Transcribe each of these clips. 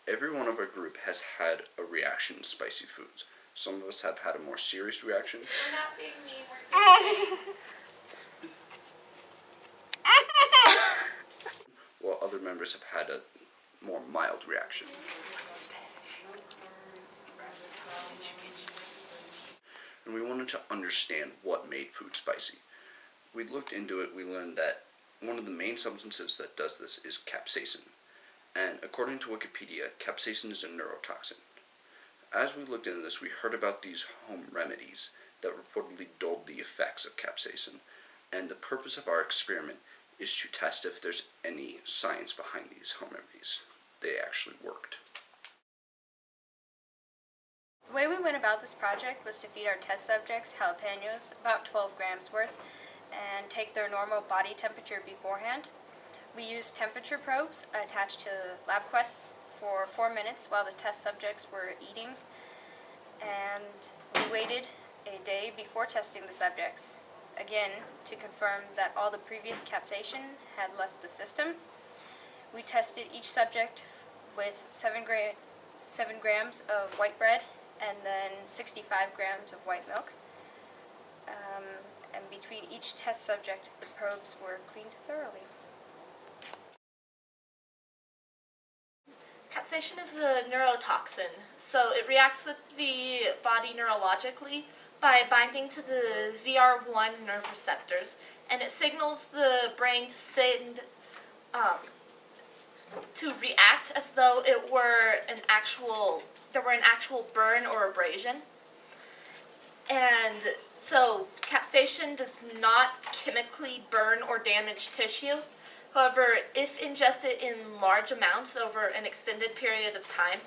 Every one of our group has had a reaction to spicy foods. Some of us have had a more serious reaction. We're not being mean, we're just while other members have had a more mild reaction. And we wanted to understand what made food spicy. We looked into it, we learned that one of the main substances that does this is capsaicin. And according to Wikipedia, capsaicin is a neurotoxin. As we looked into this, we heard about these home remedies that reportedly dulled the effects of capsaicin. And the purpose of our experiment is to test if there's any science behind these home remedies. They actually worked. The way we went about this project was to feed our test subjects jalapenos, about 12 grams worth, and take their normal body temperature beforehand. We used temperature probes attached to LabQuests for 4 minutes while the test subjects were eating, and we waited a day before testing the subjects, again to confirm that all the previous capsaicin had left the system. We tested each subject with 7 grams of white bread and then 65 grams of white milk. And between each test subject, the probes were cleaned thoroughly. Capsaicin is a neurotoxin, so it reacts with the body neurologically by binding to the VR1 nerve receptors, and it signals the brain to react as though it were an actual burn or abrasion. And so capsaicin does not chemically burn or damage tissue. However, if ingested in large amounts over an extended period of time,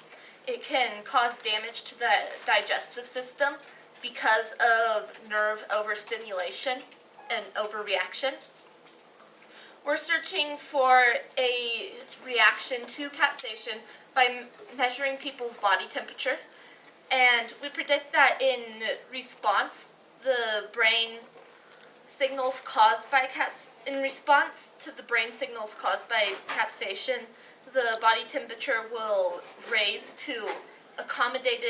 it can cause damage to the digestive system because of nerve overstimulation and overreaction. We're searching for a reaction to capsaicin by measuring people's body temperature, and we predict that in response, the brain signals caused by capsaicin, the body temperature will raise to accommodate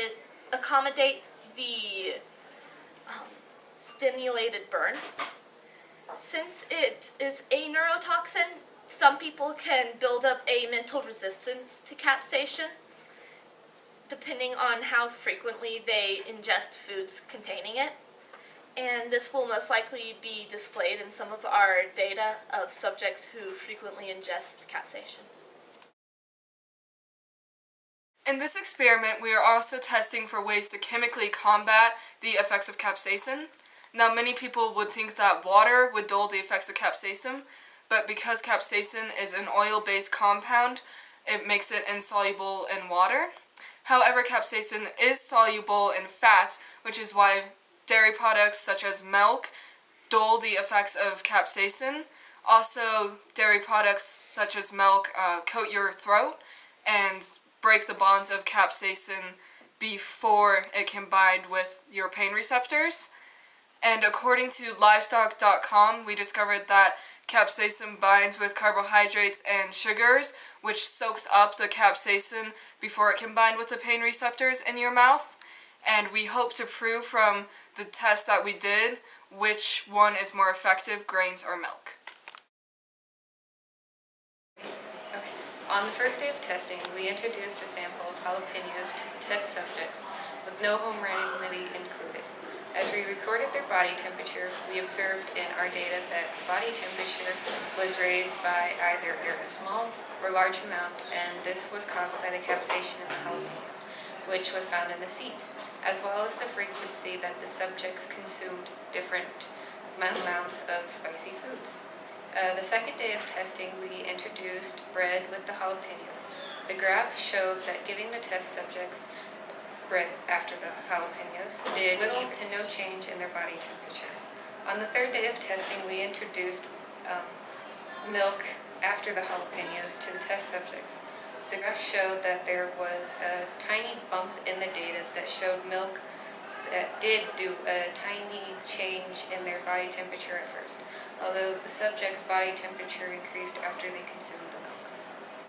the stimulated burn. Since it is a neurotoxin, some people can build up a mental resistance to capsaicin, depending on how frequently they ingest foods containing it. And this will most likely be displayed in some of our data of subjects who frequently ingest capsaicin. In this experiment, we are also testing for ways to chemically combat the effects of capsaicin. Now, many people would think that water would dull the effects of capsaicin, but because capsaicin is an oil-based compound, it makes it insoluble in water. However, capsaicin is soluble in fat, which is why dairy products such as milk dull the effects of capsaicin. Also, dairy products such as milk coat your throat and break the bonds of capsaicin before it can bind with your pain receptors. And according to livestock.com, we discovered that capsaicin binds with carbohydrates and sugars, which soaks up the capsaicin before it can bind with the pain receptors in your mouth. And we hope to prove from the test that we did which one is more effective, grains or milk. Okay. On the first day of testing, we introduced a sample of jalapenos to the test subjects with no home remedy included. As we recorded their body temperature, we observed in our data that the body temperature was raised by either a small or large amount, and this was caused by the capsaicin in the jalapenos, which was found in the seeds, as well as the frequency that the subjects consumed different amounts of spicy foods. The second day of testing, we introduced bread with the jalapenos. The graphs showed that giving the test subjects bread after the jalapenos did little to no change in their body temperature. On the third day of testing, we introduced milk after the jalapenos to the test subjects. The graph showed that there was a tiny bump in the data that showed milk that did do a tiny change in their body temperature at first, although the subject's body temperature increased after they